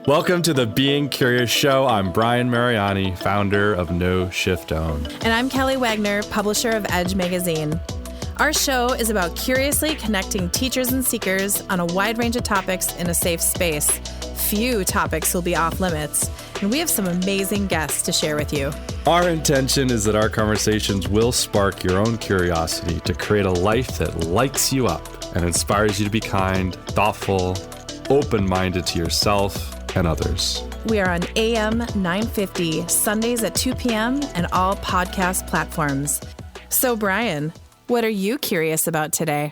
Welcome to the Being Curious Show. I'm Brian Mariani, founder of No Shift Own. And I'm Kelly Wagner, publisher of Edge Magazine. Our show is about curiously connecting teachers and seekers on a wide range of topics in a safe space. Few topics will be off limits, and we have some amazing guests to share with you. Our intention is that our conversations will spark your own curiosity to create a life that lights you up and inspires you to be kind, thoughtful, open-minded to yourself and others. We are on AM 950, Sundays at 2 p.m. and all podcast platforms. So, Brian, what are you curious about today?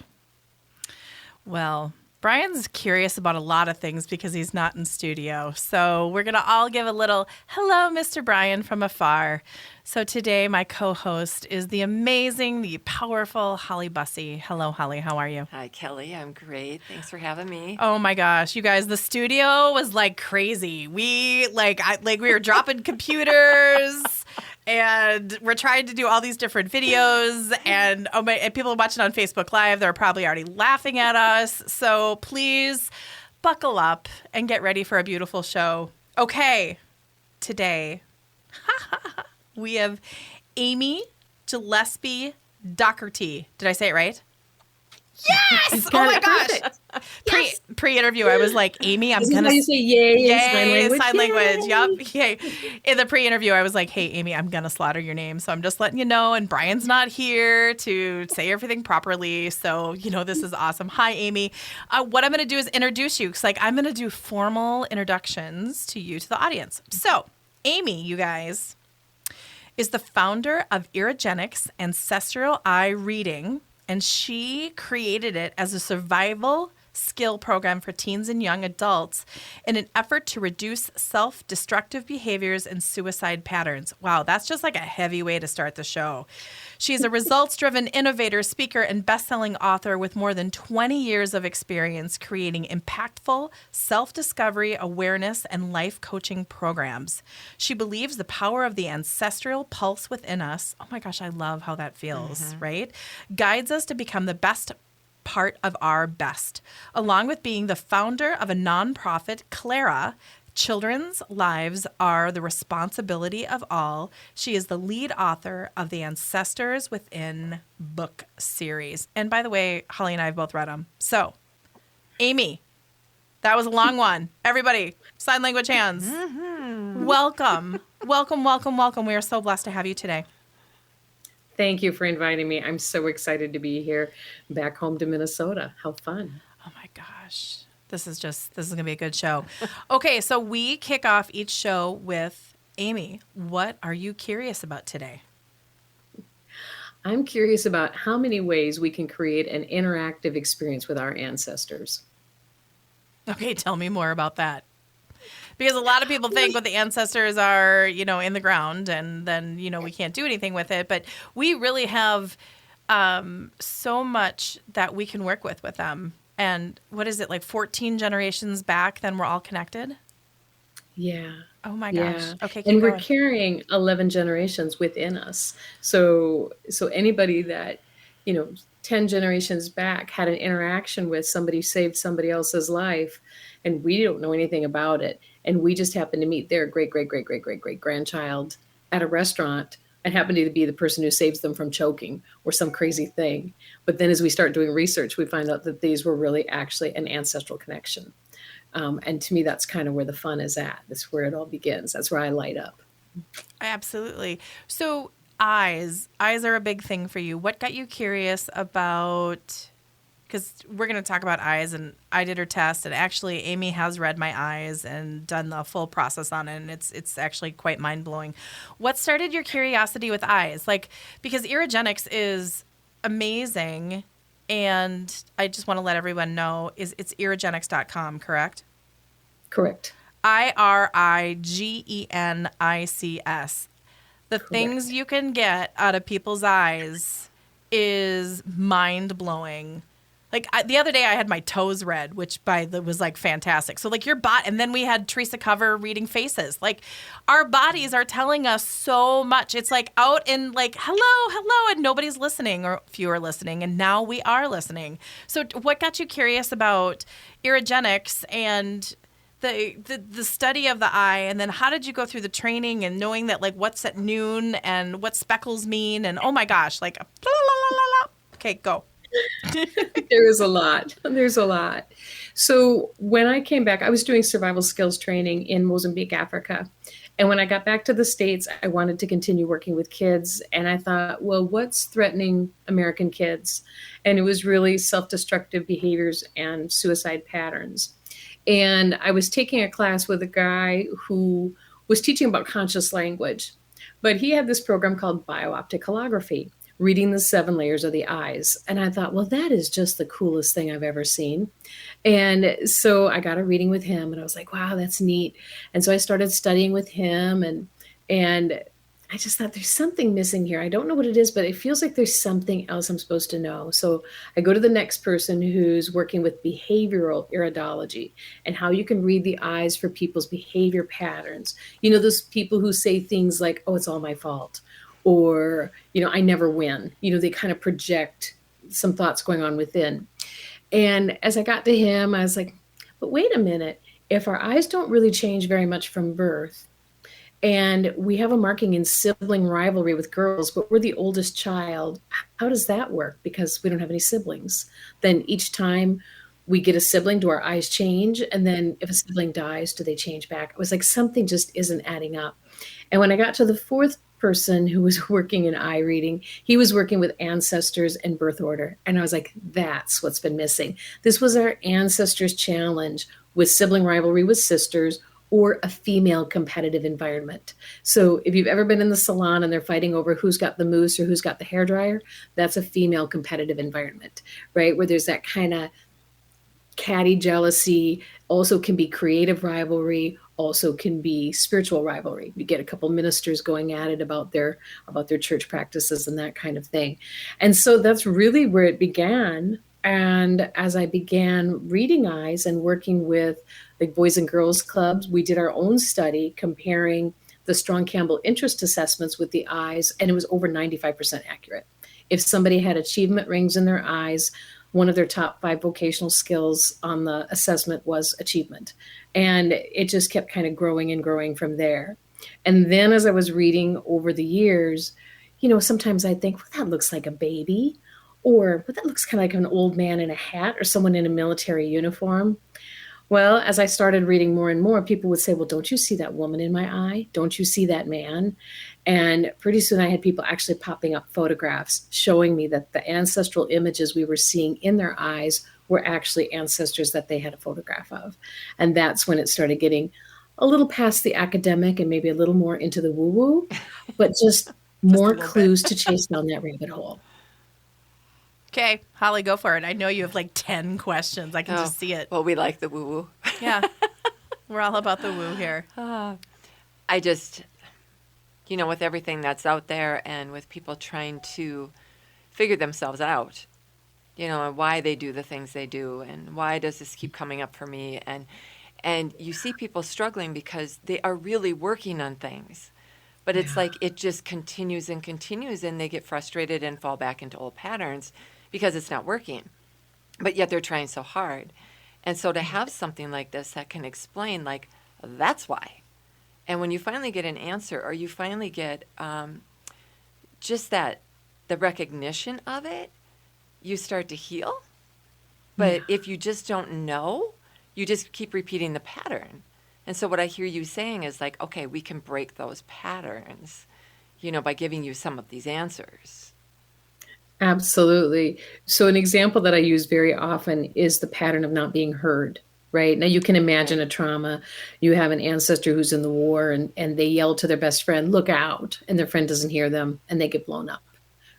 Well, Brian's curious about a lot of things because he's not in studio. So we're going to all give a little hello, Mr. Brian, from afar. So today, my co-host is the amazing, the powerful Holly Bussey. Hello, Holly. How are you? Hi, Kelly. I'm great. Thanks for having me. Oh my gosh, you guys, the studio was like crazy. We we were dropping computers. And we're trying to do all these different videos, and people watching on Facebook Live, they're probably already laughing at us. So please buckle up and get ready for a beautiful show. Okay, today we have Amy Gillespie Dougherty. Did I say it right? Yes! Oh my gosh! Pre-interview, I was like, Amy, I'm gonna. You say yay in sign language. Yep. Yay. In the pre-interview, I was like, hey, Amy, I'm gonna slaughter your name, so I'm just letting you know. And Brian's not here to say everything properly, so this is awesome. Hi, Amy. What I'm gonna do is introduce you, because I'm gonna do formal introductions to you to the audience. So, Amy, you guys, is the founder of Irigenics Ancestral Eye Reading. And she created it as a survival skill program for teens and young adults in an effort to reduce self-destructive behaviors and suicide patterns. Wow, that's just like a heavy way to start the show. She's a results-driven innovator, speaker, and best-selling author with more than 20 years of experience creating impactful self-discovery, awareness, and life coaching programs. She believes the power of the ancestral pulse within us. Oh my gosh, I love how that feels, right? Guides us to become the best part of our best. Along with being the founder of a nonprofit, Clara, Children's Lives Are the Responsibility of All. She is the lead author of the Ancestors Within book series. And by the way, Holly and I have both read them. So, Amy, that was a long one. Everybody, sign language hands. Welcome. Welcome, welcome, welcome. We are so blessed to have you today. Thank you for inviting me. I'm so excited to be here back home to Minnesota. How fun. Oh my gosh. This is going to be a good show. Okay, so we kick off each show with Amy. What are you curious about today? I'm curious about how many ways we can create an interactive experience with our ancestors. Okay, tell me more about that. Because a lot of people think what the ancestors are, in the ground, and then, we can't do anything with it. But we really have so much that we can work with them. And what is it, like 14 generations back, then we're all connected? Yeah. Oh my gosh. Yeah. Okay, and we're going. carrying 11 generations within us. So anybody that, 10 generations back had an interaction with somebody, saved somebody else's life, and we don't know anything about it. And we just happen to meet their great-great-great-great-great-great-grandchild at a restaurant and happen to be the person who saves them from choking or some crazy thing. But then as we start doing research, we find out that these were really actually an ancestral connection. And to me, that's kind of where the fun is at. That's where it all begins. That's where I light up. Absolutely. So eyes are a big thing for you. What got you curious about, because we're going to talk about eyes, and I did her test, and actually Amy has read my eyes and done the full process on it, and it's actually quite mind-blowing. What started your curiosity with eyes? Because Irigenics is amazing, and I just want to let everyone know, it's irigenics.com, correct? Correct. IRIGENICS. The things you can get out of people's eyes is mind-blowing. The other day I had my toes read, which was fantastic. So your body, and then we had Teresa Cover reading faces. Our bodies are telling us so much. It's out in hello, and nobody's listening, or few are listening, and now we are listening. So what got you curious about Irigenics and the study of the eye, and then how did you go through the training and knowing that like what's at noon and what speckles mean, and oh my gosh, like la, la, la, la, la. Okay, go. There's a lot. There's a lot. So when I came back, I was doing survival skills training in Mozambique, Africa. And when I got back to the States, I wanted to continue working with kids. And I thought, well, what's threatening American kids? And it was really self-destructive behaviors and suicide patterns. And I was taking a class with a guy who was teaching about conscious language, but he had this program called biooptic holography, reading the 7 layers of the eyes. And I thought, well, that is just the coolest thing I've ever seen. And so I got a reading with him and I was like, wow, that's neat. And so I started studying with him and I just thought there's something missing here. I don't know what it is, but it feels like there's something else I'm supposed to know. So I go to the next person who's working with behavioral iridology and how you can read the eyes for people's behavior patterns. You know, those people who say things like, oh, it's all my fault. Or, you know, I never win. You know, they kind of project some thoughts going on within. And as I got to him, I was like, but wait a minute. If our eyes don't really change very much from birth, and we have a marking in sibling rivalry with girls, but we're the oldest child, how does that work? Because we don't have any siblings. Then each time we get a sibling, do our eyes change? And then if a sibling dies, do they change back? It was like something just isn't adding up. And when I got to the fourth person who was working in eye reading, he was working with ancestors and birth order. And I was like, that's what's been missing. This was our ancestors challenge with sibling rivalry with sisters or a female competitive environment. So if you've ever been in the salon and they're fighting over who's got the mousse or who's got the hairdryer, that's a female competitive environment, right? Where there's that kind of catty jealousy, also can be creative rivalry, also can be spiritual rivalry. You get a couple ministers going at it about their church practices and that kind of thing. And so that's really where it began. And as I began reading eyes and working with the Boys and Girls Clubs, we did our own study comparing the Strong Campbell interest assessments with the eyes, and it was over 95% accurate. If somebody had achievement rings in their eyes, one of their top 5 vocational skills on the assessment was achievement. And it just kept kind of growing and growing from there. And then as I was reading over the years, you know, sometimes I think, well, that looks like a baby, or but that looks kind of like an old man in a hat or someone in a military uniform. Well, as I started reading more and more, people would say, well, don't you see that woman in my eye? Don't you see that man? And pretty soon I had people actually popping up photographs showing me that the ancestral images we were seeing in their eyes were actually ancestors that they had a photograph of. And that's when it started getting a little past the academic and maybe a little more into the woo-woo, but just more clues to chase down that rabbit hole. Okay, Holly, go for it. I know you have like 10 questions. I can just see it. Well, we like the woo-woo. Yeah, we're all about the woo here. I just, you know, with everything that's out there and with people trying to figure themselves out, you know, and why they do the things they do and why does this keep coming up for me? And you see people struggling because they are really working on things. But it's like it just continues and continues and they get frustrated and fall back into old patterns because it's not working. But yet they're trying so hard. And so to have something like this that can explain, like, that's why. And when you finally get an answer or you finally get just that, the recognition of it, you start to heal. But if you just don't know, you just keep repeating the pattern. And so what I hear you saying is like, okay, we can break those patterns, you know, by giving you some of these answers. Absolutely. So an example that I use very often is the pattern of not being heard, right? Now you can imagine a trauma. You have an ancestor who's in the war and they yell to their best friend, look out, and their friend doesn't hear them and they get blown up,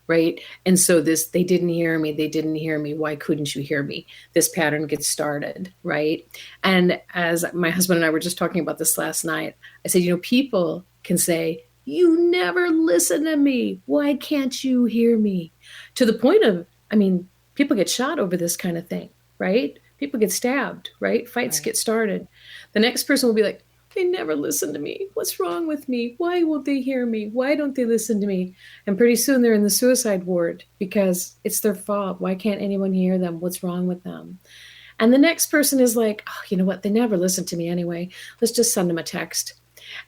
right? And so they didn't hear me. Why couldn't you hear me? This pattern gets started, right? And as my husband and I were just talking about this last night, I said, you know, people can say, you never listen to me. Why can't you hear me? To the point of, I mean, people get shot over this kind of thing, right? People get stabbed, right? Fights get started. The next person will be like, they never listen to me. What's wrong with me? Why won't they hear me? Why don't they listen to me? And pretty soon they're in the suicide ward because it's their fault. Why can't anyone hear them? What's wrong with them? And the next person is like, oh, you know what? They never listen to me anyway. Let's just send them a text.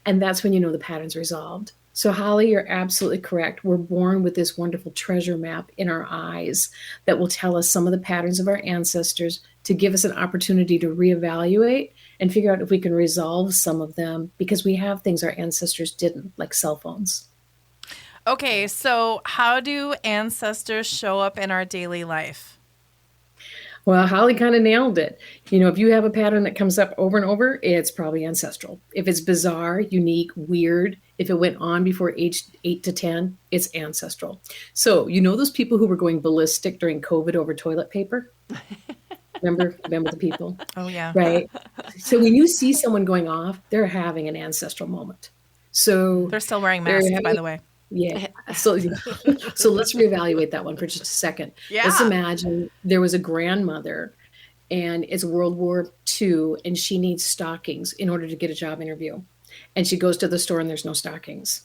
And that's when you know the pattern's resolved. So Holly, you're absolutely correct. We're born with this wonderful treasure map in our eyes that will tell us some of the patterns of our ancestors to give us an opportunity to reevaluate and figure out if we can resolve some of them because we have things our ancestors didn't, like cell phones. Okay, so how do ancestors show up in our daily life? Well, Holly kind of nailed it. You know, if you have a pattern that comes up over and over, it's probably ancestral. If it's bizarre, unique, weird, if it went on before age 8 to 10, it's ancestral. So, you know those people who were going ballistic during COVID over toilet paper? Remember the people? Oh, yeah. Right? So when you see someone going off, they're having an ancestral moment. So They're still wearing masks, by the way. Yeah. So let's reevaluate that one for just a second. Yeah. Let's imagine there was a grandmother and it's World War II and she needs stockings in order to get a job interview. And she goes to the store and there's no stockings.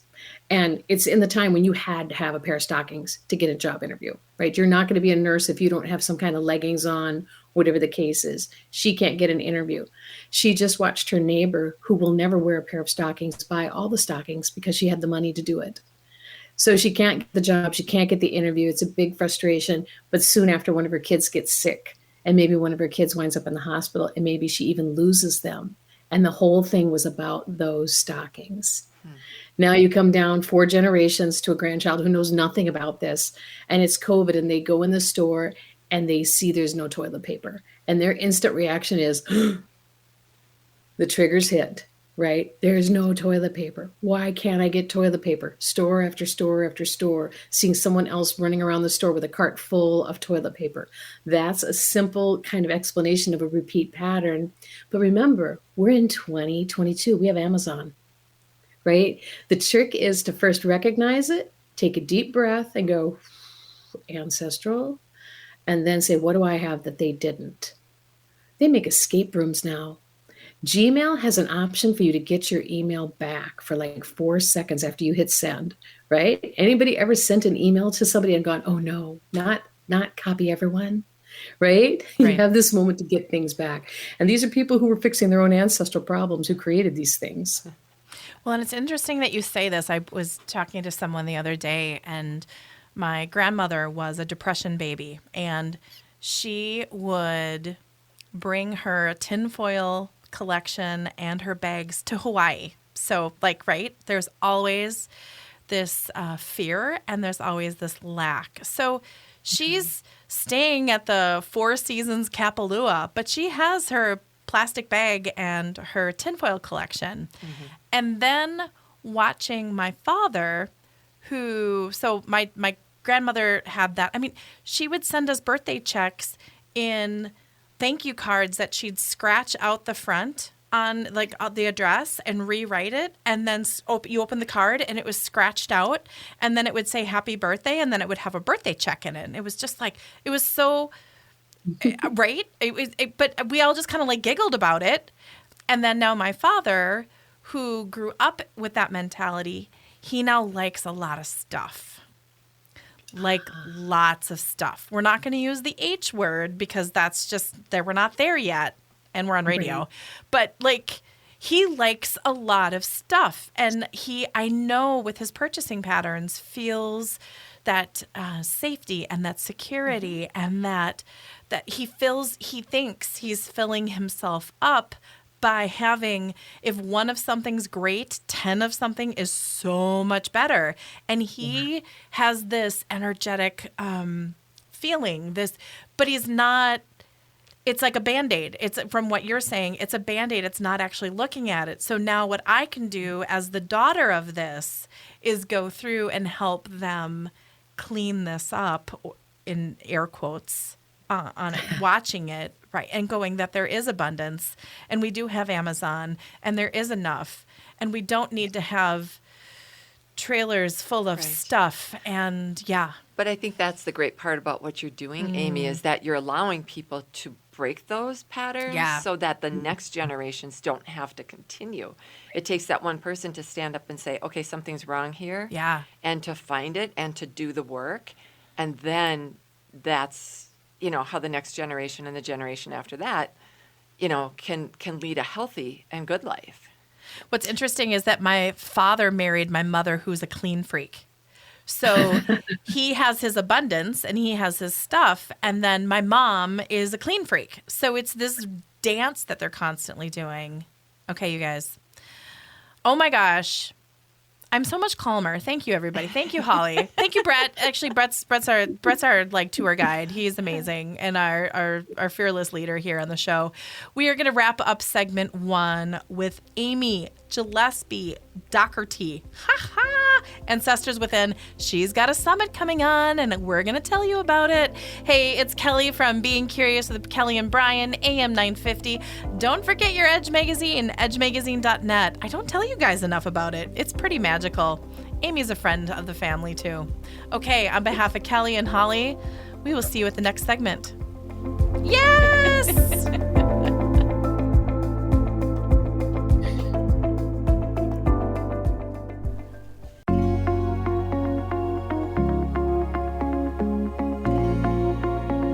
And it's in the time when you had to have a pair of stockings to get a job interview, right? You're not going to be a nurse if you don't have some kind of leggings on, whatever the case is. She can't get an interview. She just watched her neighbor, who will never wear a pair of stockings, buy all the stockings because she had the money to do it. So she can't get the job. She can't get the interview. It's a big frustration. But soon after, one of her kids gets sick and maybe one of her kids winds up in the hospital and maybe she even loses them. And the whole thing was about those stockings. Now you come down 4 generations to a grandchild who knows nothing about this. And it's COVID and they go in the store and they see there's no toilet paper. And their instant reaction is the trigger's hit. Right? There's no toilet paper. Why can't I get toilet paper? Store after store after store, seeing someone else running around the store with a cart full of toilet paper. That's a simple kind of explanation of a repeat pattern. But remember, we're in 2022. We have Amazon, right? The trick is to first recognize it, take a deep breath and go, ancestral, and then say, what do I have that they didn't? They make escape rooms now. Gmail has an option for you to get your email back for like 4 seconds after you hit send, right? Anybody ever sent an email to somebody and gone, oh no, not copy everyone, right? You have this moment to get things back. And these are people who were fixing their own ancestral problems who created these things. Well, and it's interesting that you say this. I was talking to someone the other day, and my grandmother was a depression baby, and she would bring her tinfoil collection and her bags to Hawaii. So there's always this fear and there's always this lack. So she's staying at the Four Seasons Kapalua, but she has her plastic bag and her tinfoil collection. Mm-hmm. And then watching my father, my grandmother had that. I mean, she would send us birthday checks in thank you cards that she'd scratch out the front on the address and rewrite it. And then you open the card and it was scratched out. And then it would say happy birthday. And then it would have a birthday check in it. And it was just it was so, right? But we all just kind of giggled about it. And then now my father, who grew up with that mentality, he now likes a lot of stuff. Lots of stuff. We're not going to use the H word because that's just we're not there yet and we're on radio. Right. But he likes a lot of stuff. And I know with his purchasing patterns, feels that safety and that security and that he thinks he's filling himself up by having, if one of something's great, 10 of something is so much better. And he has this energetic feeling, but he's not, it's like a Band-Aid. It's from what you're saying, it's a Band-Aid. It's not actually looking at it. So now what I can do as the daughter of this is go through and help them clean this up, in air quotes, on it, watching it, right, and going that there is abundance, and we do have Amazon, and there is enough, and we don't need to have trailers full of stuff, and But I think that's the great part about what you're doing, Amy, is that you're allowing people to break those patterns so that the next generations don't have to continue. It takes that one person to stand up and say, okay, something's wrong here, and to find it and to do the work, and then that's how the next generation and the generation after that, can lead a healthy and good life. What's interesting is that my father married my mother, who's a clean freak. So he has his abundance and he has his stuff. And then my mom is a clean freak. So it's this dance that they're constantly doing. Okay, you guys. Oh my gosh. I'm so much calmer. Thank you, everybody. Thank you, Holly. Thank you, Brett. Actually, Brett's our like tour guide. He's amazing and our fearless leader here on the show. We are going to wrap up segment 1 with Amy Gillespie Dougherty. Ha ha! Ancestors Within. She's got a summit coming on, and we're going to tell you about it. Hey, it's Kelly from Being Curious with Kelly and Brian, AM 950. Don't forget your Edge Magazine, edgemagazine.net. I don't tell you guys enough about it. It's pretty magical. Amy's a friend of the family, too. Okay, on behalf of Kelly and Holly, we will see you at the next segment. Yes!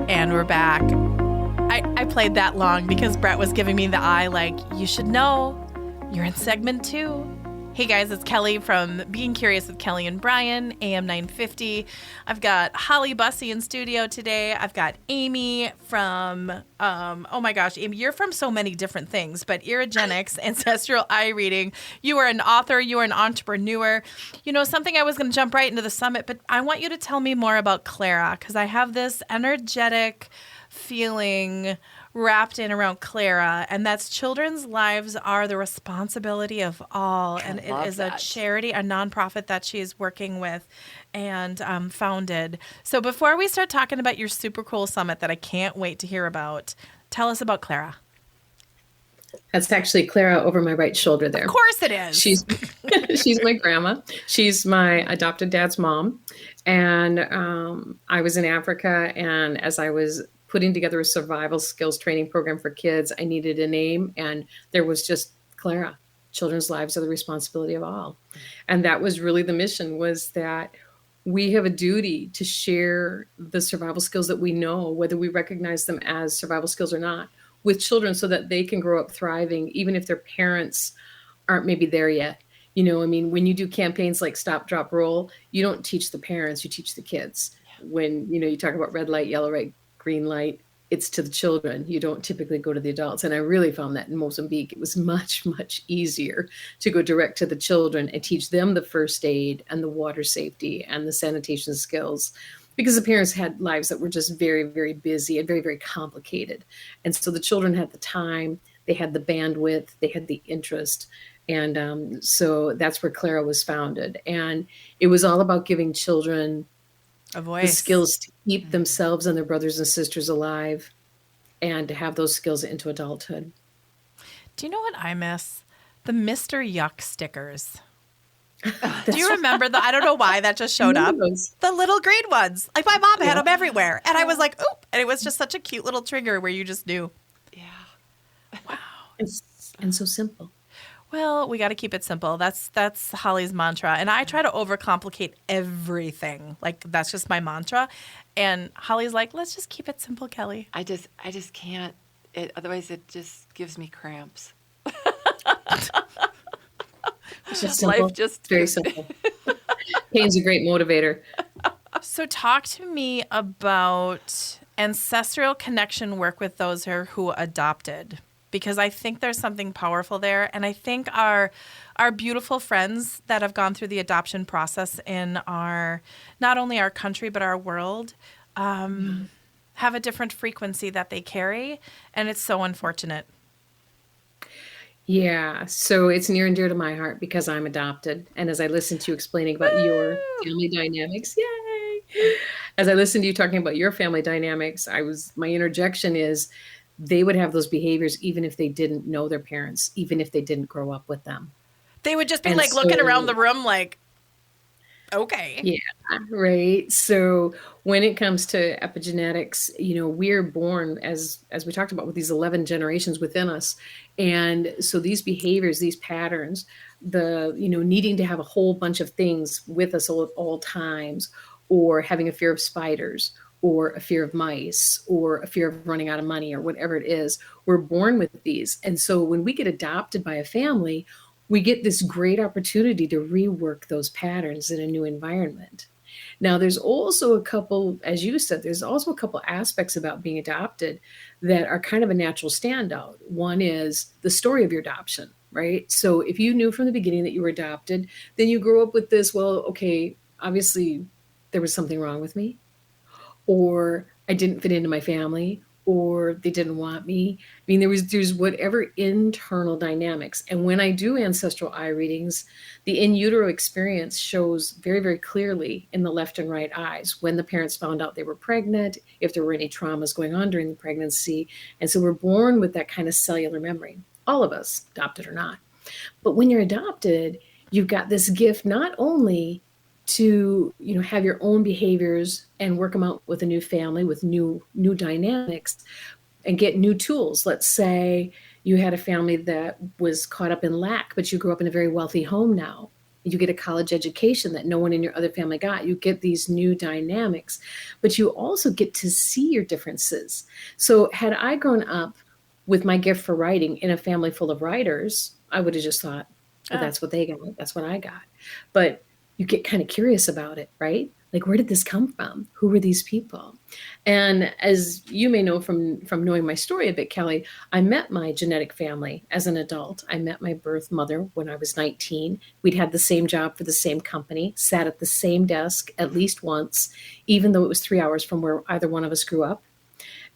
And we're back. I played that long because Brett was giving me the eye like, you should know, you're in segment 2. Hey guys, it's Kelly from Being Curious with Kelly and Brian, AM 950. I've got Holly Bussey in studio today. I've got Amy from, oh my gosh, Amy, you're from so many different things, but Irigenics, Ancestral eye reading. You are an author, you are an entrepreneur. Something I was going to jump right into the summit, but I want you to tell me more about Clara, because I have this energetic feeling wrapped in around Clara, and that's children's lives are the responsibility of all. And it is a charity, a nonprofit that she's working with and founded. So before we start talking about your super cool summit that I can't wait to hear about, tell us about Clara. That's actually Clara over my right shoulder there. Of course it is. She's my grandma. She's my adopted dad's mom. And I was in Africa, and as I was putting together a survival skills training program for kids, I needed a name, and there was just Clara. Children's lives are the responsibility of all. And that was really the mission, was that we have a duty to share the survival skills that we know, whether we recognize them as survival skills or not, with children so that they can grow up thriving, even if their parents aren't maybe there yet. When you do campaigns like Stop, Drop, Roll, you don't teach the parents, you teach the kids. When, you talk about red light, yellow light, green light, it's to the children. You don't typically go to the adults. And I really found that in Mozambique, it was much, much easier to go direct to the children and teach them the first aid and the water safety and the sanitation skills, because the parents had lives that were just very, very busy and very, very complicated. And so the children had the time, they had the bandwidth, they had the interest. And so that's where Clara was founded. And it was all about giving children a voice, the skills to keep themselves and their brothers and sisters alive, and to have those skills into adulthood. Do you know what I miss? The Mr. Yuck stickers. Do you remember I don't know why that just showed up. The little green ones. Like my mom had them everywhere. And I was like, oop. And it was just such a cute little trigger where you just knew. Yeah. Wow. And so simple. Well, we got to keep it simple. That's Holly's mantra. And I try to overcomplicate everything. Like, that's just my mantra. And Holly's like, let's just keep it simple, Kelly. I just can't. Otherwise, it just gives me cramps. Life just very simple. Pain's a great motivator. So talk to me about ancestral connection work with those who adopted, because I think there's something powerful there. And I think our beautiful friends that have gone through the adoption process in not only our country, but our world, have a different frequency that they carry. And it's so unfortunate. Yeah. So it's near and dear to my heart because I'm adopted. And as I listen to you explaining about your family dynamics, yay! As I listen to you talking about your family dynamics, my interjection is, they would have those behaviors even if they didn't know their parents, even if they didn't grow up with them. They would just be looking around the room like, okay. Yeah, right. So when it comes to epigenetics, we're born, as we talked about, with these 11 generations within us. And so these behaviors, these patterns, needing to have a whole bunch of things with us all times, or having a fear of spiders, or a fear of mice or a fear of running out of money or whatever it is. We're born with these. And so when we get adopted by a family, we get this great opportunity to rework those patterns in a new environment. Now, there's also a couple, as you said, there's also a couple aspects about being adopted that are kind of a natural standout. One is the story of your adoption, right? So if you knew from the beginning that you were adopted, then you grow up with this, well, okay, obviously there was something wrong with me, or I didn't fit into my family, or they didn't want me. I mean, there's whatever internal dynamics. And when I do ancestral eye readings, the in utero experience shows very, very clearly in the left and right eyes when the parents found out they were pregnant, if there were any traumas going on during the pregnancy. And so we're born with that kind of cellular memory, all of us, adopted or not. But when you're adopted, you've got this gift not only to have your own behaviors and work them out with a new family with new dynamics and get new tools. Let's say you had a family that was caught up in lack, but you grew up in a very wealthy home now. You get a college education that no one in your other family got. You get these new dynamics, but you also get to see your differences. So had I grown up with my gift for writing in a family full of writers, I would have just thought, well, that's what they got. That's what I got. But you get kind of curious about it, right? Like, where did this come from? Who were these people? And as you may know from knowing my story a bit, Kelly, I met my genetic family as an adult. I met my birth mother when I was 19. We'd had the same job for the same company, sat at the same desk at least once, even though it was 3 hours from where either one of us grew up.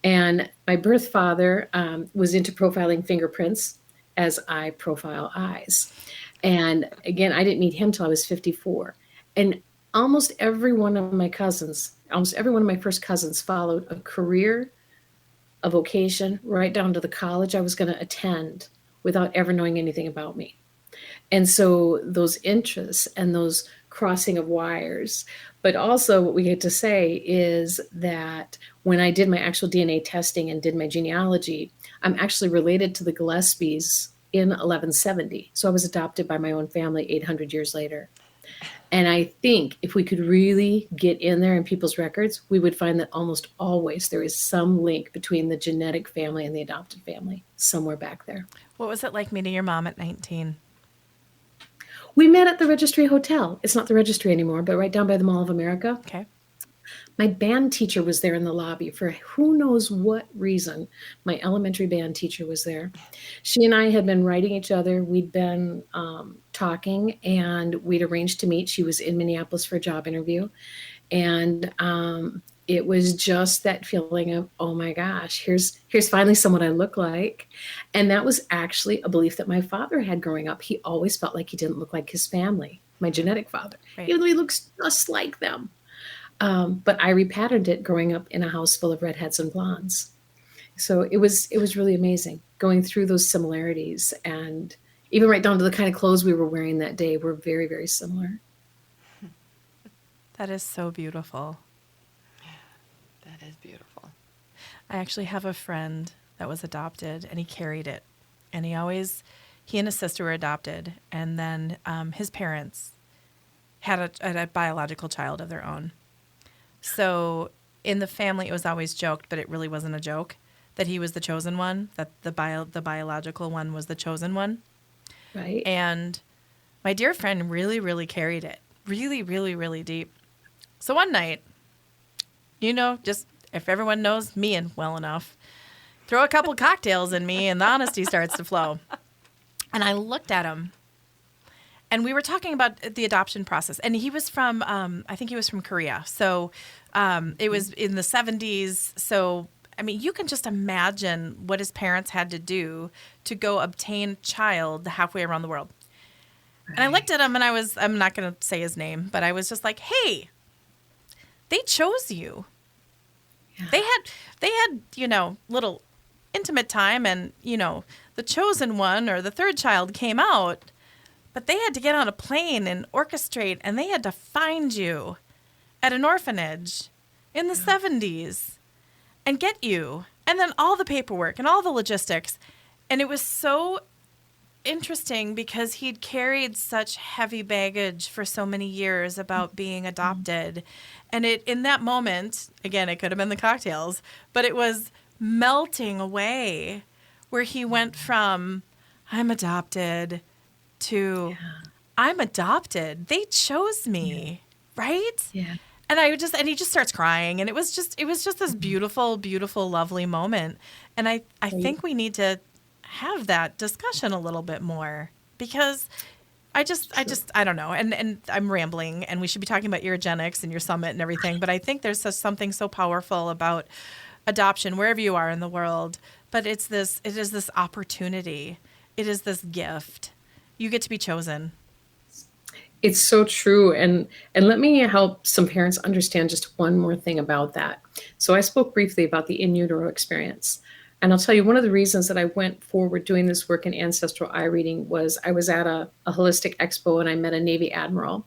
And my birth father was into profiling fingerprints as I profile eyes. And again, I didn't meet him till I was 54. And almost every one of my first cousins followed a career, a vocation, right down to the college I was going to attend without ever knowing anything about me. And so those interests and those crossing of wires, but also what we get to say is that when I did my actual DNA testing and did my genealogy, I'm actually related to the Gillespies in 1170. So I was adopted by my own family 800 years later. And I think if we could really get in there in people's records, we would find that almost always there is some link between the genetic family and the adopted family somewhere back there. What was it like meeting your mom at 19? We met at the Registry Hotel. It's not the Registry anymore, but right down by the Mall of America. Okay. My band teacher was there in the lobby for who knows what reason. My elementary band teacher was there. She and I had been writing each other. We'd been talking, and we'd arranged to meet. She was in Minneapolis for a job interview. And it was just that feeling of, oh my gosh, here's finally someone I look like. And that was actually a belief that my father had growing up. He always felt like he didn't look like his family, my genetic father, right, even though he looks just like them. But I repatterned it growing up in a house full of redheads and blondes. So it was really amazing going through those similarities, and even right down to the kind of clothes we were wearing that day were very, very similar. That is so beautiful. That is beautiful. I actually have a friend that was adopted, and he carried it. And he and his sister were adopted, and then his parents had a biological child of their own. So in the family, it was always joked, but it really wasn't a joke, that he was the chosen one, that the biological one was the chosen one. Right. And my dear friend really, really carried it. Really, really, really deep. So one night, just if everyone knows me and well enough, throw a couple cocktails in me and the honesty starts to flow. And I looked at him. And we were talking about the adoption process. And he was from, I think he was from Korea. So it was in the 70s. So, I mean, you can just imagine what his parents had to do to go obtain a child halfway around the world. Right. And I looked at him and I'm not going to say his name, but I was just like, hey, they chose you. Yeah. They had, little intimate time, and, the chosen one or the third child came out. But they had to get on a plane and orchestrate, and they had to find you at an orphanage in the 70s and get you. And then all the paperwork and all the logistics. And it was so interesting because he'd carried such heavy baggage for so many years about being adopted. And in that moment, again, it could have been the cocktails, but it was melting away where he went from, I'm adopted, to, I'm adopted. They chose me, right? Yeah. And he just starts crying, and it was just this beautiful, beautiful, lovely moment. And I think we need to have that discussion a little bit more, because I don't know. And I'm rambling, and we should be talking about Irigenics and your summit and everything. But I think there's something so powerful about adoption wherever you are in the world. But it is this opportunity. It is this gift. You get to be chosen. It's so true. And let me help some parents understand just one more thing about that. So I spoke briefly about the in utero experience. And I'll tell you, one of the reasons that I went forward doing this work in ancestral eye reading was I was at a holistic expo, and I met a Navy admiral,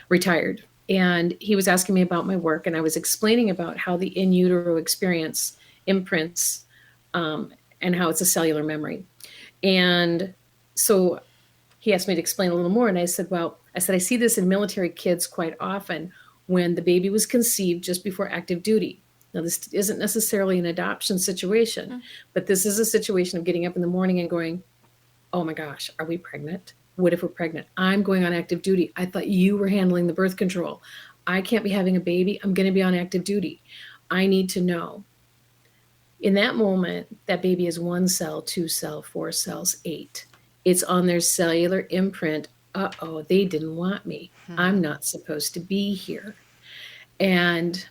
retired. And he was asking me about my work, and I was explaining about how the in utero experience imprints and how it's a cellular memory. And so he asked me to explain a little more. And I said, I see this in military kids quite often when the baby was conceived just before active duty. Now, this isn't necessarily an adoption situation, but this is a situation of getting up in the morning and going, oh my gosh, are we pregnant? What if we're pregnant? I'm going on active duty. I thought you were handling the birth control. I can't be having a baby. I'm going to be on active duty. I need to know. In that moment, that baby is 1 cell, 2 cell, 4 cells, 8. It's on their cellular imprint. Uh-oh, they didn't want me. I'm not supposed to be here. And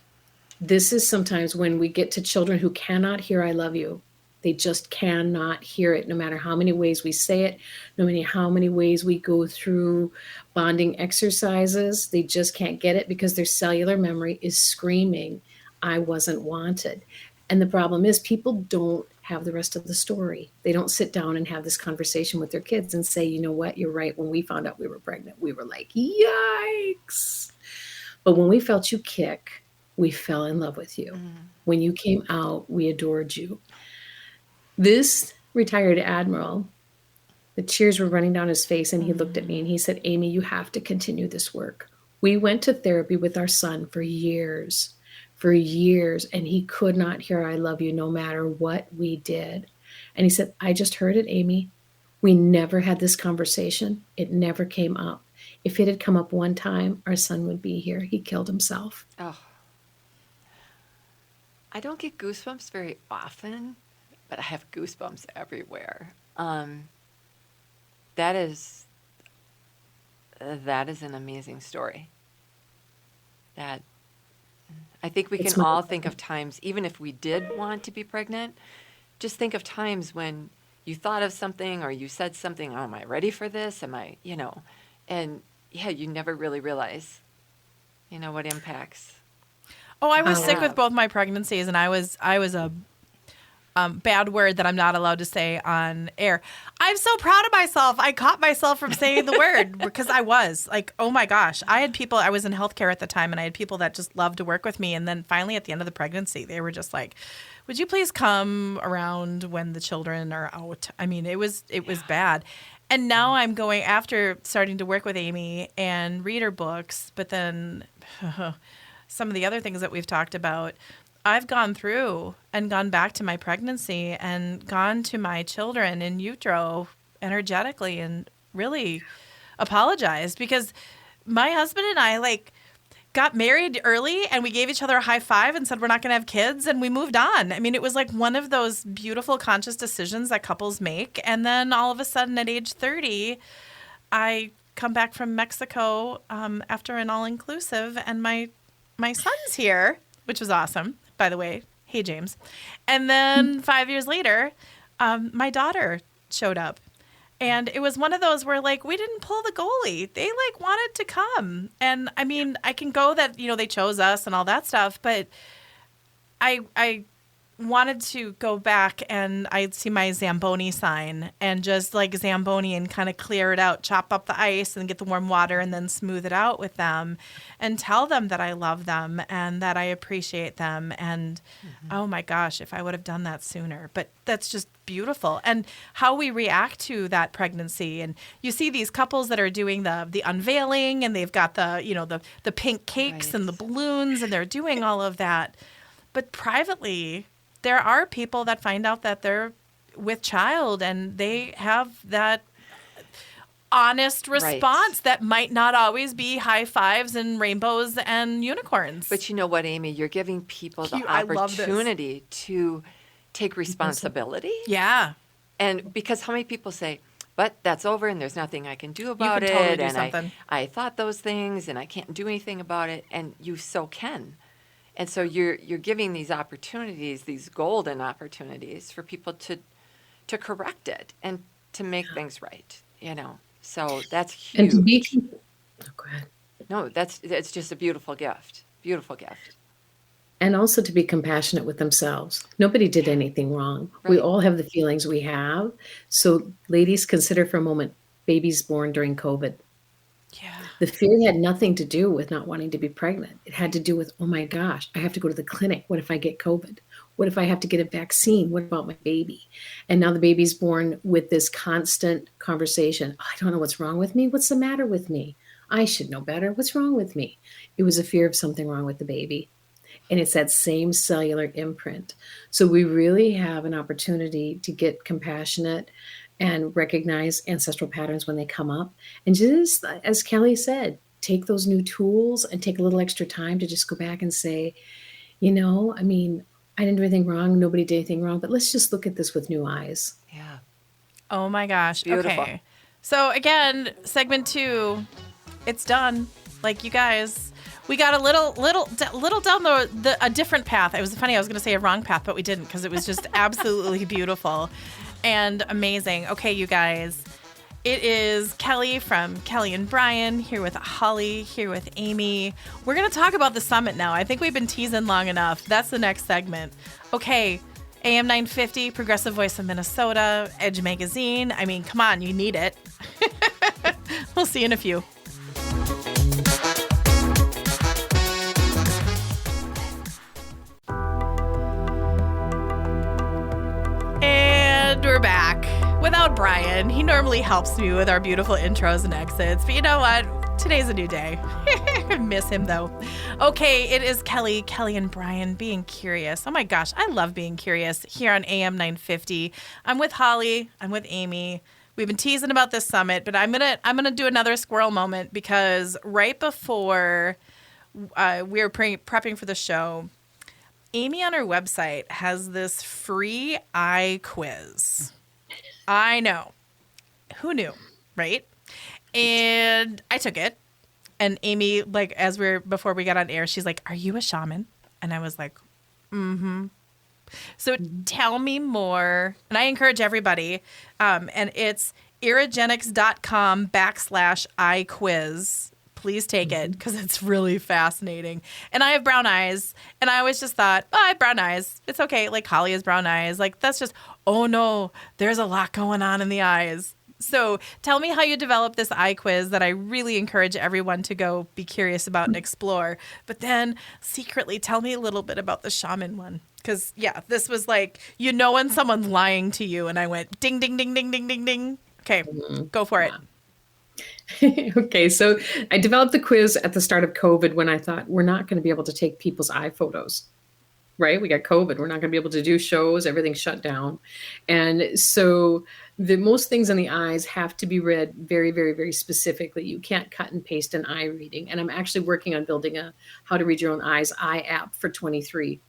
this is sometimes when we get to children who cannot hear I love you. They just cannot hear it, no matter how many ways we say it, no matter how many ways we go through bonding exercises. They just can't get it because their cellular memory is screaming, I wasn't wanted. And the problem is people don't have the rest of the story. They don't sit down and have this conversation with their kids and say, you know what, you're right. When we found out we were pregnant, we were like, yikes. But when we felt you kick, we fell in love with you. When you came out, we adored you. This retired admiral, the tears were running down his face, and he looked at me and he said, Amy, you have to continue this work. We went to therapy with our son for years, and he could not hear I love you no matter what we did. And he said, I just heard it, Amy. We never had this conversation. It never came up. If it had come up one time, our son would be here. He killed himself. Oh. I don't get goosebumps very often, but I have goosebumps everywhere. That is an amazing story. That I think we can all think of times, even if we did want to be pregnant, just think of times when you thought of something or you said something, oh, am I ready for this? Am I, and yeah, you never really realize, what impacts. Oh, I was sick with both my pregnancies, and I was a bad word that I'm not allowed to say on air. I'm so proud of myself. I caught myself from saying the word because I was like, oh my gosh. I was in healthcare at the time, and I had people that just loved to work with me. And then finally at the end of the pregnancy, they were just like, would you please come around when the children are out? I mean, it was bad. And now I'm going, after starting to work with Amy and read her books, but then some of the other things that we've talked about, I've gone through and gone back to my pregnancy and gone to my children in utero energetically and really apologized, because my husband and I got married early and we gave each other a high five and said we're not going to have kids, and we moved on. I mean, it was like one of those beautiful conscious decisions that couples make. And then all of a sudden at age 30, I come back from Mexico after an all-inclusive, and my son's here, which was awesome, by the way. Hey, James. And then 5 years later, my daughter showed up. And it was one of those where, we didn't pull the goalie. They, wanted to come. And, I mean, I can go that, they chose us and all that stuff. But I wanted to go back and I'd see my Zamboni sign and just like Zamboni and kind of clear it out, chop up the ice and get the warm water and then smooth it out with them and tell them that I love them and that I appreciate them. And oh my gosh, if I would have done that sooner. But that's just beautiful. And how we react to that pregnancy. And you see these couples that are doing the unveiling and they've got the pink cakes and the balloons and they're doing all of that. But privately, there are people that find out that they're with child and they have that honest response that might not always be high fives and rainbows and unicorns. But you know what, Amy? You're giving people the opportunity to take responsibility. Yeah. And because how many people say, but that's over and there's nothing I can do about it. Totally do and something. I thought those things and I can't do anything about it. And you so can. And so you're giving these opportunities, these golden opportunities for people to correct it and to make things right, So that's huge. And to be, go ahead. No, it's just a beautiful gift. Beautiful gift. And also to be compassionate with themselves. Nobody did anything wrong. Right. We all have the feelings we have. So ladies, consider for a moment babies born during COVID. Yeah. The fear had nothing to do with not wanting to be pregnant. It had to do with, oh my gosh, I have to go to the clinic. What if I get COVID? What if I have to get a vaccine? What about my baby? And now the baby's born with this constant conversation. Oh, I don't know what's wrong with me. What's the matter with me? I should know better. What's wrong with me? It was a fear of something wrong with the baby. And it's that same cellular imprint. So we really have an opportunity to get compassionate and recognize ancestral patterns when they come up. And just, as Kelly said, take those new tools and take a little extra time to just go back and say, I didn't do anything wrong. Nobody did anything wrong. But let's just look at this with new eyes. Yeah. Oh my gosh. Beautiful. Okay. So again, segment 2, it's done. Like you guys, we got a little down a different path. It was funny. I was going to say a wrong path, but we didn't because it was just absolutely beautiful and amazing. Okay, you guys, it is Kelly from Kelly and Brian here with Holly, here with Amy. We're going to talk about the summit now. I think we've been teasing long enough. That's the next segment. Okay, AM 950, Progressive Voice of Minnesota, Edge Magazine. I mean, come on, you need it. We'll see you in a few. And we're back. Without Brian, he normally helps me with our beautiful intros and exits. But you know what? Today's a new day. I miss him, though. Okay, it is Kelly and Brian being curious. Oh my gosh, I love being curious here on AM 950. I'm with Holly. I'm with Amy. We've been teasing about this summit, but I'm gonna do another squirrel moment because right before we were prepping for the show, Amy on her website has this free eye quiz. I know. Who knew, right? And I took it. And Amy, like, before we got on air, she's like, "Are you a shaman?" And I was like, "Mm-hmm." So tell me more. And I encourage everybody. And it's irigenics.com/iQuiz. Please take it because it's really fascinating. And I have brown eyes. And I always just thought, I have brown eyes. It's okay. Like Holly has brown eyes. Like that's just, oh no, there's a lot going on in the eyes. So tell me how you developed this eye quiz that I really encourage everyone to go be curious about and explore. But then secretly tell me a little bit about the shaman one. Because, yeah, this was like, when someone's lying to you. And I went ding, ding, ding, ding, ding, ding, ding. Okay, go for it. Okay, so I developed the quiz at the start of COVID when I thought we're not going to be able to take people's eye photos. Right? We got COVID. We're not going to be able to do shows. Everything's shut down. And so the most things in the eyes have to be read very, very, very specifically. You can't cut and paste an eye reading. And I'm actually working on building a How to Read Your Own Eyes eye app for 23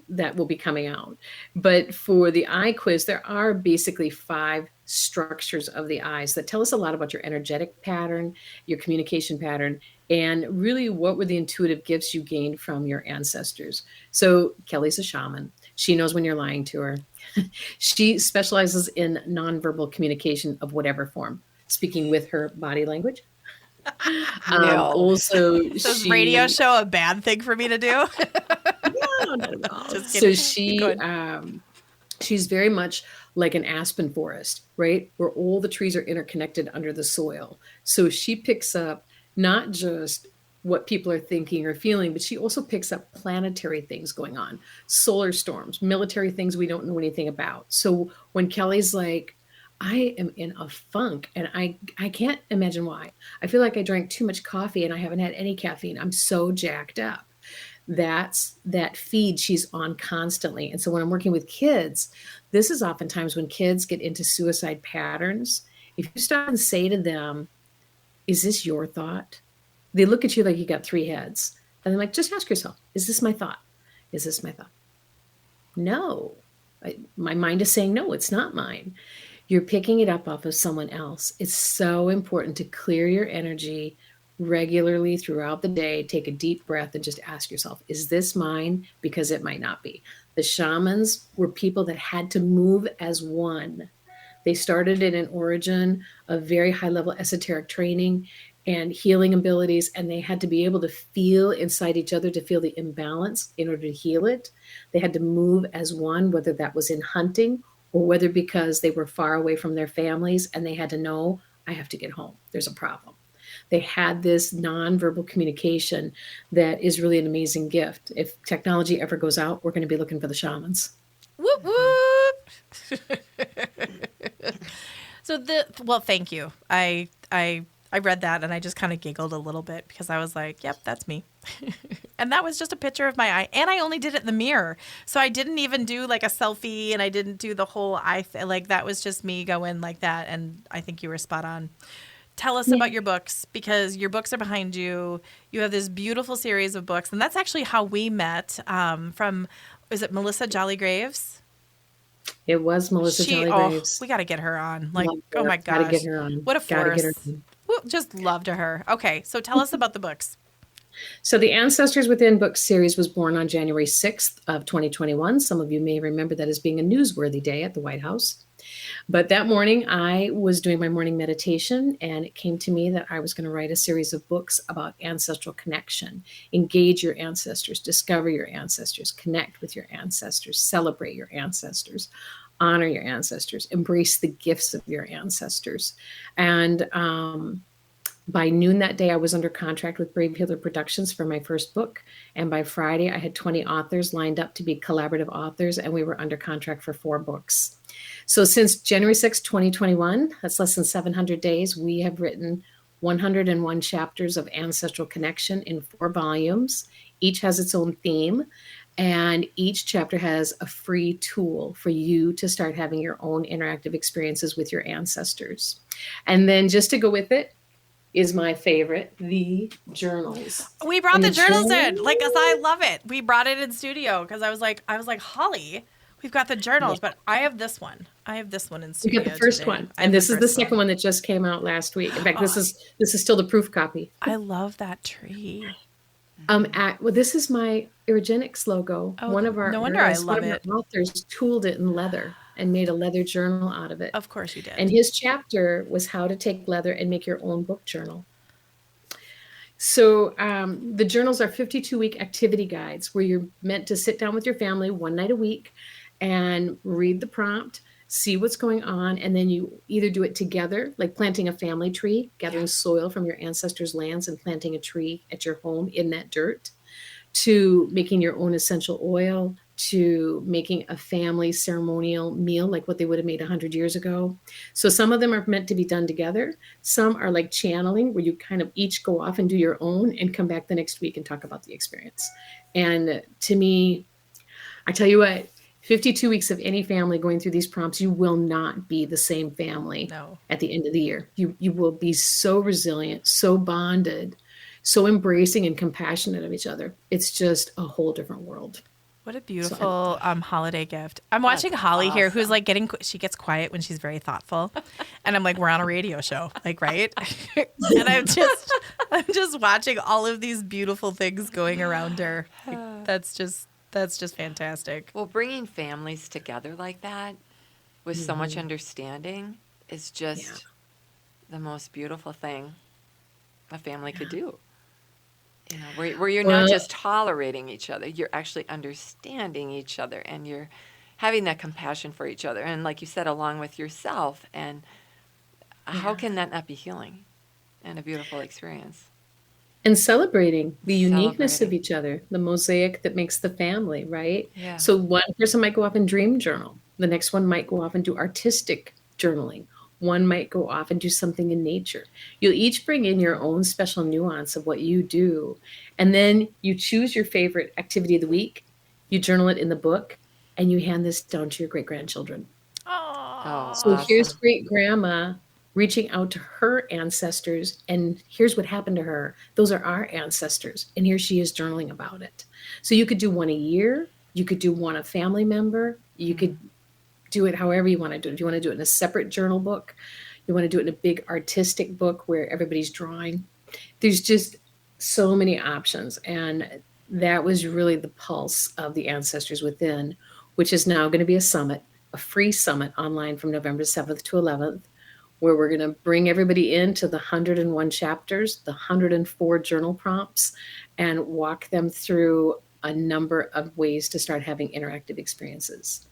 that will be coming out. But for the eye quiz, there are basically 5 structures of the eyes that tell us a lot about your energetic pattern, your communication pattern, and really what were the intuitive gifts you gained from your ancestors. So Kelly's a shaman. She knows when you're lying to her. She specializes in nonverbal communication of whatever form, speaking with her body language. Also, is radio show a bad thing for me to do? No, not at all. Just So kidding. she's very much like an aspen forest, right? Where all the trees are interconnected under the soil. So she picks up not just what people are thinking or feeling, but she also picks up planetary things going on, solar storms, military things we don't know anything about. So when Kelly's like, I am in a funk and I can't imagine why. I feel like I drank too much coffee and I haven't had any caffeine. I'm so jacked up. That's that feed she's on constantly. And so when I'm working with kids, this is oftentimes when kids get into suicide patterns. If you stop and say to them, is this your thought? They look at you like you got three heads. And I'm like, just ask yourself, is this my thought? Is this my thought? No. My mind is saying, no, it's not mine. You're picking it up off of someone else. It's so important to clear your energy regularly throughout the day. Take a deep breath and just ask yourself, is this mine? Because it might not be. The shamans were people that had to move as one. They started in an origin of very high level esoteric training and healing abilities, and they had to be able to feel inside each other to feel the imbalance in order to heal it. They had to move as one, whether that was in hunting or whether because they were far away from their families and they had to know, I have to get home. There's a problem. They had this nonverbal communication that is really an amazing gift. If technology ever goes out, we're going to be looking for the shamans. Whoop, whoop. Well, thank you. I read that and I just kind of giggled a little bit because I was like, yep, that's me. And that was just a picture of my eye. And I only did it in the mirror. So I didn't even do like a selfie and I didn't do the whole eye. Like that was just me going like that. And I think you were spot on. Tell us about your books because your books are behind you. You have this beautiful series of books. And that's actually how we met is it Melissa Jolly Graves? It was Melissa Jolly Graves. We got to get her on. Like, oh my gosh. Gotta get her on. What a Gotta get her force. on. Just loved her. Okay, so tell us about the books. So the Ancestors Within book series was born on January 6th of 2021. Some of you may remember that as being a newsworthy day at the White House. But that morning I was doing my morning meditation and it came to me that I was going to write a series of books about ancestral connection. Engage your ancestors, discover your ancestors, connect with your ancestors, celebrate your ancestors, honor your ancestors, embrace the gifts of your ancestors. And by noon that day, I was under contract with Brave Healer Productions for my first book. And by Friday, I had 20 authors lined up to be collaborative authors, and we were under contract for 4 books. So since January 6, 2021, that's less than 700 days, we have written 101 chapters of ancestral connection in 4 volumes. Each has its own theme. And each chapter has a free tool for you to start having your own interactive experiences with your ancestors. And then just to go with it is my favorite, the journals. We brought the journals in. Like, 'cause I love it. We brought it in studio because I was like, Holly, we've got the journals, but I have this one. I have this one in studio. You got the first one. And this is the second one that just came out last week. In fact, this is still the proof copy. I love that tree. This is my Irigenics logo. Oh, one of our no wonder I love one of our authors tooled it in leather and made a leather journal out of it. Of course you did. And his chapter was how to take leather and make your own book journal. So the journals are 52-week activity guides where you're meant to sit down with your family one night a week and read the prompt, see what's going on, and then you either do it together, like planting a family tree, gathering soil from your ancestors' lands and planting a tree at your home in that dirt, to making your own essential oil, to making a family ceremonial meal like what they would have made 100 years ago. So some of them are meant to be done together. Some are like channeling, where you kind of each go off and do your own and come back the next week and talk about the experience. And to me, I tell you what, 52 weeks of any family going through these prompts, you will not be the same family at the end of the year. You will be so resilient, so bonded, so embracing and compassionate of each other. It's just a whole different world. What a beautiful holiday gift. I'm watching Holly here, who's like she gets quiet when she's very thoughtful. And I'm like, we're on a radio show, like, right? And I'm just watching all of these beautiful things going around her. Like, that's just fantastic. Well, bringing families together like that with so much understanding is just the most beautiful thing a family could do. You know, where you're not just tolerating each other, you're actually understanding each other, and you're having that compassion for each other. And like you said, along with yourself. And how can that not be healing and a beautiful experience? And celebrating the uniqueness of each other, the mosaic that makes the family, right? Yeah. So one person might go off and dream journal. The next one might go off and do artistic journaling. One might go off and do something in nature. You'll each bring in your own special nuance of what you do. And then you choose your favorite activity of the week. You journal it in the book, and you hand this down to your great-grandchildren. Oh, So here's great-grandma reaching out to her ancestors, and here's what happened to her. Those are our ancestors, and here she is journaling about it. So you could do one a year. You could do one a family member. You could do it however you want to do it. If you want to do it in a separate journal book, you want to do it in a big artistic book where everybody's drawing. There's just so many options, and that was really the pulse of the Ancestors Within, which is now going to be a summit, a free summit online from November 7th to 11th, where we're going to bring everybody into the 101 chapters, the 104 journal prompts, and walk them through a number of ways to start having interactive experiences.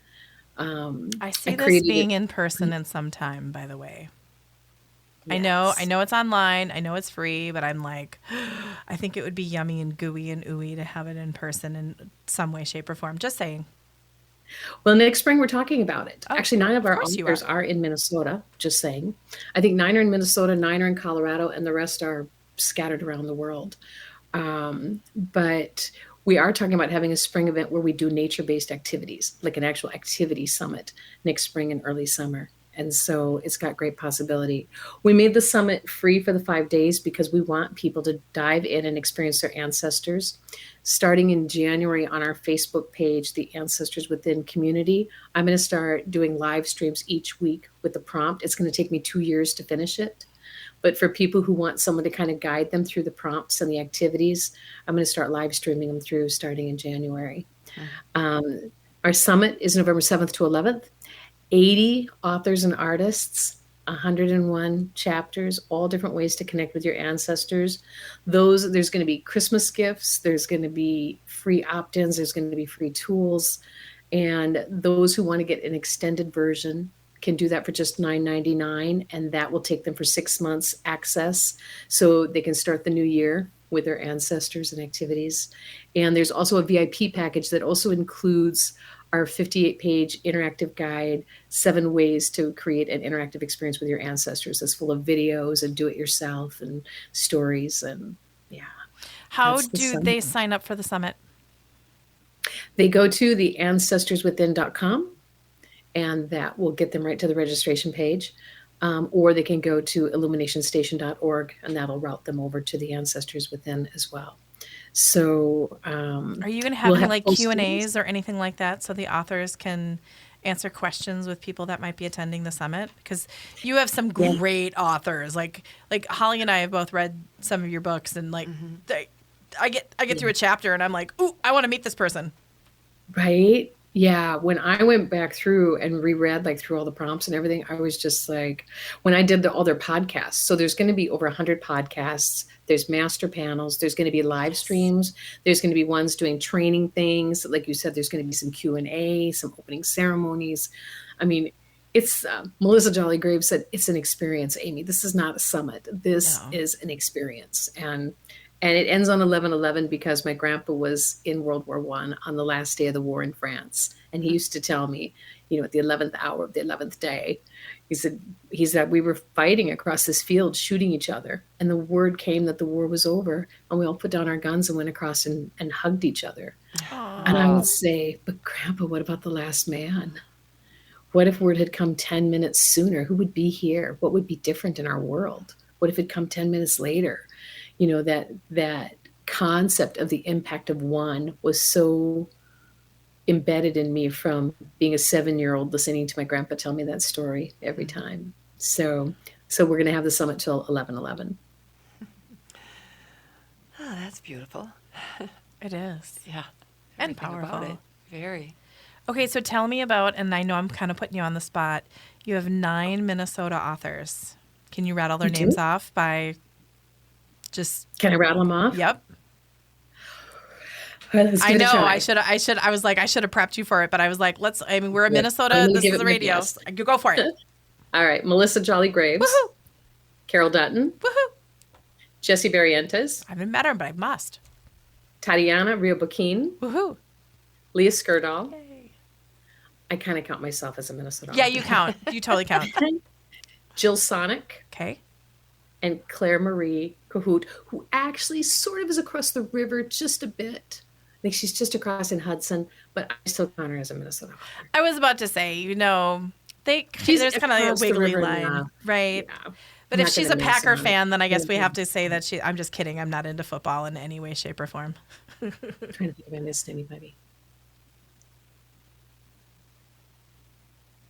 I see this being in person in some time, by the way. Yes. I know it's online. I know it's free, but I'm like, I think it would be yummy and gooey and ooey to have it in person in some way, shape, or form. Just saying. Well, next spring we're talking about it. Oh, actually, 9 of our authors are in Minnesota, just saying. I think 9 are in Minnesota, 9 are in Colorado, and the rest are scattered around the world. But we are talking about having a spring event where we do nature-based activities, like an actual activity summit next spring and early summer. And so it's got great possibility. We made the summit free for the 5 days because we want people to dive in and experience their ancestors. Starting in January on our Facebook page, the Ancestors Within community, I'm going to start doing live streams each week with the prompt. It's going to take me 2 years to finish it. But for people who want someone to kind of guide them through the prompts and the activities, I'm going to start live streaming them through starting in January. Our summit is November 7th to 11th. 80 authors and artists, 101 chapters, all different ways to connect with your ancestors. There's going to be Christmas gifts. There's going to be free opt-ins. There's going to be free tools. And those who want to get an extended version can do that for just $9.99, and that will take them for 6 months access so they can start the new year with their ancestors and activities. And there's also a VIP package that also includes our 58-page interactive guide, 7 ways to create an interactive experience with your ancestors. It's full of videos and do-it-yourself and stories. And yeah. How do they sign up for the summit? They go to the ancestorswithin.com, and that will get them right to the registration page. Or they can go to illuminationstation.org, and that'll route them over to the Ancestors Within as well. So are you going to have any like Q&As or anything like that so the authors can answer questions with people that might be attending the summit? Because you have some great authors. Like Holly and I have both read some of your books, and like I get through a chapter and I'm like, ooh, I want to meet this person. Right? Yeah, when I went back through and reread like through all the prompts and everything, I was just like, when I did all their podcasts. So there's going to be over 100 podcasts. There's master panels. There's going to be live streams. There's going to be ones doing training things. Like you said, there's going to be some Q&A, some opening ceremonies. I mean, it's Melissa Jolly Graves said, it's an experience, Amy. This is not a summit. This is an experience. And it ends on 11/11 because my grandpa was in World War I on the last day of the war in France. And he used to tell me, at the 11th hour of the 11th day, he said we were fighting across this field, shooting each other. And the word came that the war was over. And we all put down our guns and went across and hugged each other. Aww. And I would say, but Grandpa, what about the last man? What if word had come 10 minutes sooner? Who would be here? What would be different in our world? What if it come 10 minutes later? That concept of the impact of one was so embedded in me from being a 7-year-old listening to my grandpa tell me that story every time. So we're going to have the summit till 11/11. Oh, that's beautiful. It is. Yeah. And powerful. About it. Very. Okay, so tell me about, and I know I'm kind of putting you on the spot, you have 9 Minnesota authors. Can you rattle their names off by just... Can I rattle them off? Yep. I know. I should. I was like, I should have prepped you for it, but I was like, we're in Minnesota. This is the radio. You go for it. All right. Melissa Jolly Graves. Woohoo! Carol Dutton. Woohoo! Jesse Barrientos. I haven't met her, but I must. Tatiana Rioboquin. Woohoo! Leah Skirdal. Yay. I kind of count myself as a Minnesota. Yeah, you count. You totally count. Jill Sonic. Okay. And Claire Marie Cahoot, who actually sort of is across the river just a bit. I think she's just across in Hudson, but I still count her as a Minnesota author. I was about to say, there's kind of a wiggly line, right? Yeah. But if she's a Packer fan, then I guess we have to say that I'm just kidding. I'm not into football in any way, shape, or form. I'm trying to think if I missed anybody.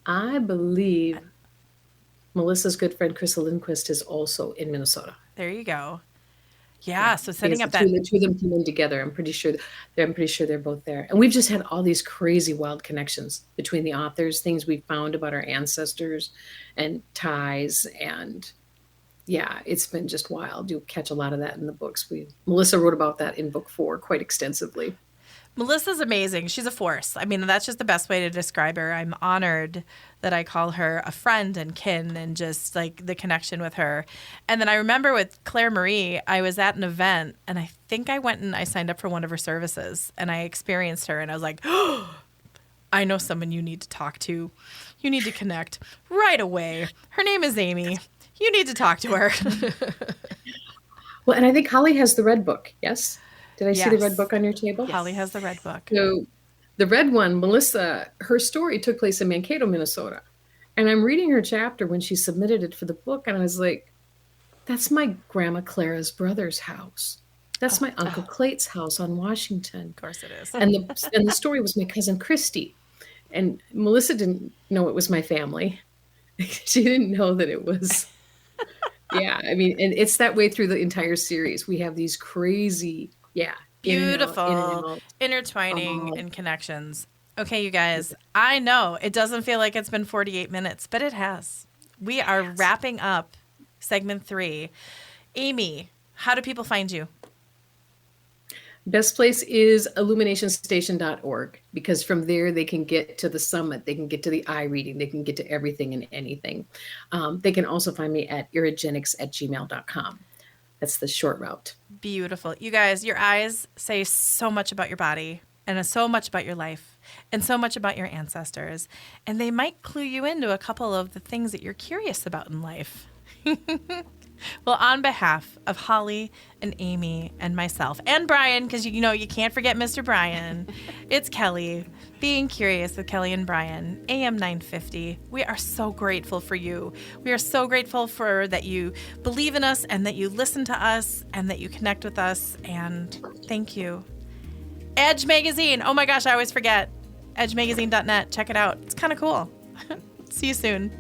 I believe Melissa's good friend Crystal Lindquist is also in Minnesota. There you go. Yeah, so setting up the two of them came in together. I'm pretty sure they're both there. And we've just had all these crazy wild connections between the authors, things we found about our ancestors and ties, and yeah, it's been just wild. You'll catch a lot of that in the books. Melissa wrote about that in book 4 quite extensively. Melissa's amazing. She's a force. I mean, that's just the best way to describe her. I'm honored that I call her a friend and kin and just like the connection with her. And then I remember with Claire Marie, I was at an event and I think I signed up for one of her services and I experienced her and I was like, oh, I know someone you need to talk to. You need to connect right away. Her name is Amy. You need to talk to her. Well, and I think Holly has the red book. Yes? Did I see the red book on your table? Yes. Holly has the red book. So the red one, Melissa, her story took place in Mankato, Minnesota. And I'm reading her chapter when she submitted it for the book. And I was like, that's my Grandma Clara's brother's house. That's my Uncle Clate's house on Washington. Of course it is. And the story was my cousin Christy. And Melissa didn't know it was my family. She didn't know that it was. Yeah, I mean, and it's that way through the entire series. We have these crazy, beautiful intertwining and connections. Okay, you guys, I know it doesn't feel like it's been 48 minutes, but it has. We are wrapping up segment 3. Amy, how do people find you? Best place is illuminationstation.org, because from there they can get to the summit, they can get to the eye reading, they can get to everything and anything. They can also find me at irigenics@gmail.com. That's the short route. Beautiful. You guys, your eyes say so much about your body and so much about your life and so much about your ancestors. And they might clue you into a couple of the things that you're curious about in life. Well, on behalf of Holly and Amy and myself and Brian, because you can't forget Mr. Brian, it's Kelly, Being Curious with Kelly and Brian, AM 950. We are so grateful for you. We are so grateful for that you believe in us and that you listen to us and that you connect with us. And thank you. Edge Magazine. Oh my gosh, I always forget. EdgeMagazine.net. Check it out. It's kind of cool. See you soon.